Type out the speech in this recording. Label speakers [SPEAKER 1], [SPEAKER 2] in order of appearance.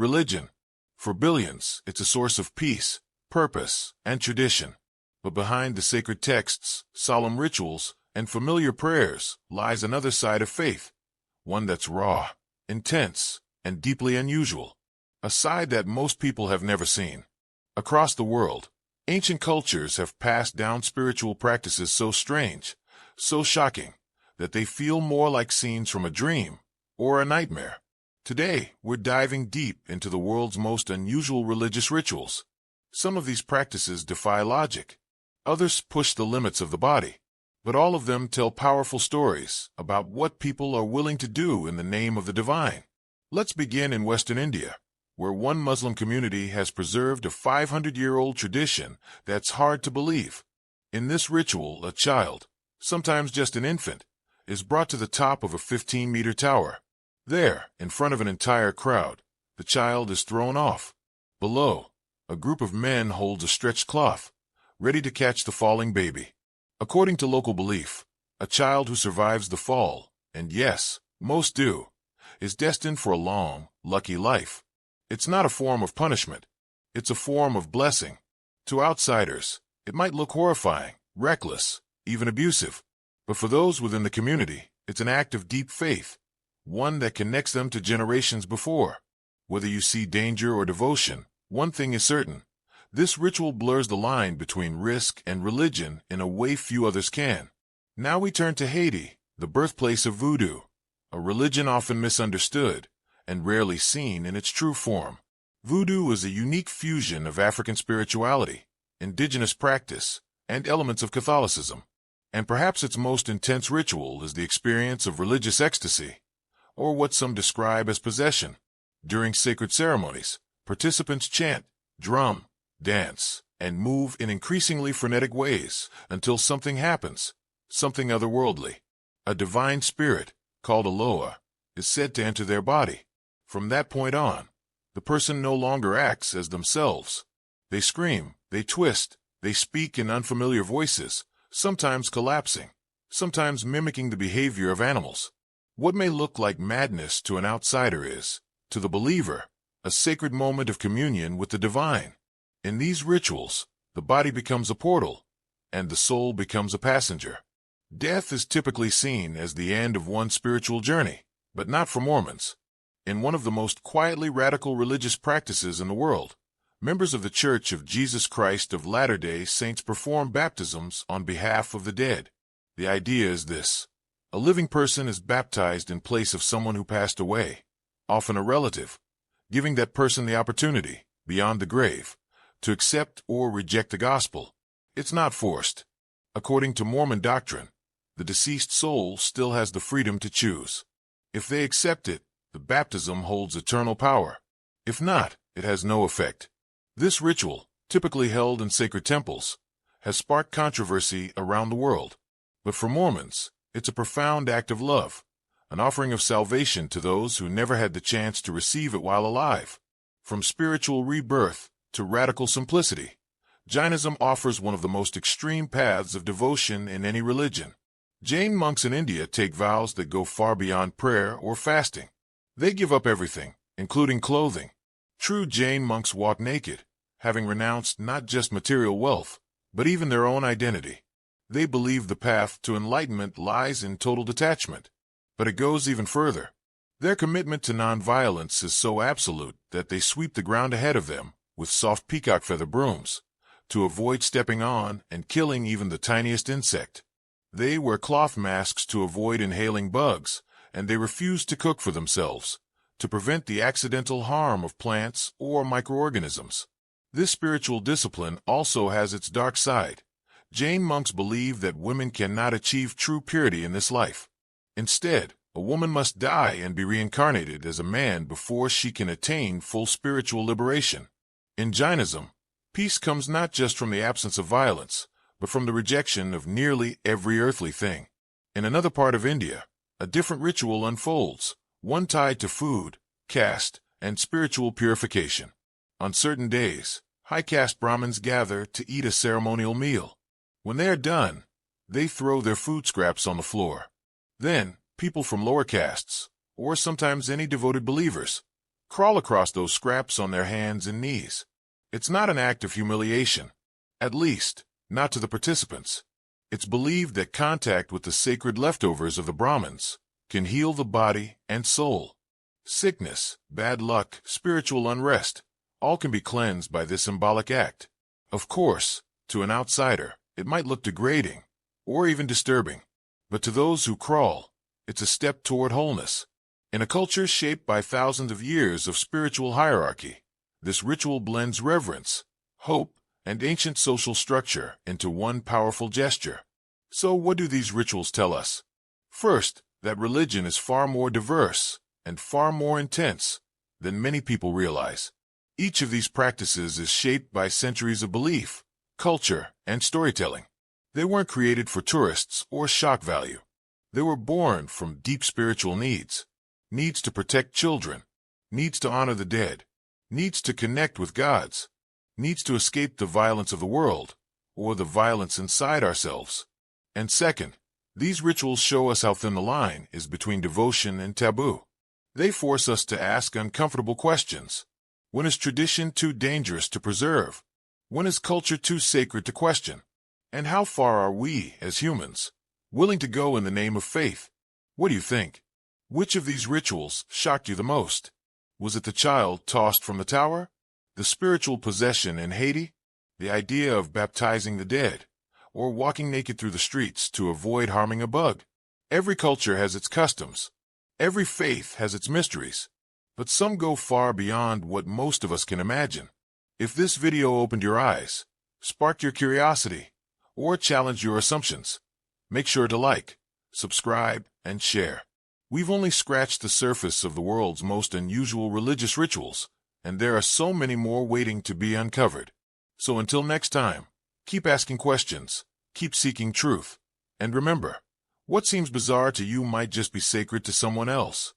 [SPEAKER 1] Religion. For billions, it's a source of peace, purpose, and tradition. But behind the sacred texts, solemn rituals, and familiar prayers lies another side of faith, one that's raw, intense, and deeply unusual, a side that most people have never seen. Across the world, ancient cultures have passed down spiritual practices so strange, so shocking, that they feel more like scenes from a dream or a nightmare. Today, we're diving deep into the world's most unusual religious rituals. Some of these practices defy logic. Others push the limits of the body. But all of them tell powerful stories about what people are willing to do in the name of the divine. Let's begin in Western India, where one Muslim community has preserved a 500-year-old tradition that's hard to believe. In this ritual, a child, sometimes just an infant, is brought to the top of a 15-meter tower. There, in front of an entire crowd, the child is thrown off. Below, a group of men holds a stretched cloth, ready to catch the falling baby. According to local belief, a child who survives the fall, and yes, most do, is destined for a long, lucky life. It's not a form of punishment. It's a form of blessing. To outsiders, it might look horrifying, reckless, even abusive. But for those within the community, it's an act of deep faith, one that connects them to generations before. Whether you see danger or devotion, one thing is certain. This ritual blurs the line between risk and religion in a way few others can. Now we turn to Haiti, the birthplace of Voodoo, a religion often misunderstood and rarely seen in its true form. Voodoo is a unique fusion of African spirituality, indigenous practice, and elements of Catholicism. And perhaps its most intense ritual is the experience of religious ecstasy, or what some describe as possession. During sacred ceremonies, participants chant, drum, dance, and move in increasingly frenetic ways until something happens, something otherworldly. A divine spirit, called Aloha, is said to enter their body. From that point on, the person no longer acts as themselves. They scream, they twist, they speak in unfamiliar voices, sometimes collapsing, sometimes mimicking the behavior of animals. What may look like madness to an outsider is, to the believer, a sacred moment of communion with the divine. In these rituals, the body becomes a portal, and the soul becomes a passenger. Death is typically seen as the end of one's spiritual journey, but not for Mormons. In one of the most quietly radical religious practices in the world, members of the Church of Jesus Christ of Latter-day Saints perform baptisms on behalf of the dead. The idea is this: a living person is baptized in place of someone who passed away, often a relative, giving that person the opportunity, beyond the grave, to accept or reject the gospel. It's not forced. According to Mormon doctrine, the deceased soul still has the freedom to choose. If they accept it, the baptism holds eternal power. If not, it has no effect. This ritual, typically held in sacred temples, has sparked controversy around the world. But for Mormons, it's a profound act of love, an offering of salvation to those who never had the chance to receive it while alive. From spiritual rebirth to radical simplicity, Jainism offers one of the most extreme paths of devotion in any religion. Jain monks in India take vows that go far beyond prayer or fasting. They give up everything, including clothing. True Jain monks walk naked, having renounced not just material wealth, but even their own identity. They believe the path to enlightenment lies in total detachment. But it goes even further. Their commitment to nonviolence is so absolute that they sweep the ground ahead of them with soft peacock feather brooms, to avoid stepping on and killing even the tiniest insect. They wear cloth masks to avoid inhaling bugs, and they refuse to cook for themselves, to prevent the accidental harm of plants or microorganisms. This spiritual discipline also has its dark side. Jain monks believe that women cannot achieve true purity in this life. Instead, a woman must die and be reincarnated as a man before she can attain full spiritual liberation. In Jainism, peace comes not just from the absence of violence, but from the rejection of nearly every earthly thing. In another part of India, a different ritual unfolds, one tied to food, caste, and spiritual purification. On certain days, high-caste Brahmins gather to eat a ceremonial meal. When they are done, they throw their food scraps on the floor. Then, people from lower castes, or sometimes any devoted believers, crawl across those scraps on their hands and knees. It's not an act of humiliation, at least, not to the participants. It's believed that contact with the sacred leftovers of the Brahmins can heal the body and soul. Sickness, bad luck, spiritual unrest, all can be cleansed by this symbolic act. Of course, to an outsider, it might look degrading, or even disturbing. But to those who crawl, it's a step toward wholeness. In a culture shaped by thousands of years of spiritual hierarchy, this ritual blends reverence, hope, and ancient social structure into one powerful gesture. So what do these rituals tell us? First, that religion is far more diverse and far more intense than many people realize. Each of these practices is shaped by centuries of belief, culture, and storytelling. They weren't created for tourists or shock value. They were born from deep spiritual needs. Needs to protect children, needs to honor the dead, needs to connect with gods, needs to escape the violence of the world, or the violence inside ourselves. And second, these rituals show us how thin the line is between devotion and taboo. They force us to ask uncomfortable questions. When is tradition too dangerous to preserve? When is culture too sacred to question? And how far are we, as humans, willing to go in the name of faith? What do you think? Which of these rituals shocked you the most? Was it the child tossed from the tower? The spiritual possession in Haiti? The idea of baptizing the dead? Or walking naked through the streets to avoid harming a bug? Every culture has its customs. Every faith has its mysteries. But some go far beyond what most of us can imagine. If this video opened your eyes, sparked your curiosity, or challenged your assumptions, make sure to like, subscribe, and share. We've only scratched the surface of the world's most unusual religious rituals, and there are so many more waiting to be uncovered. So until next time, keep asking questions, keep seeking truth, and remember, what seems bizarre to you might just be sacred to someone else.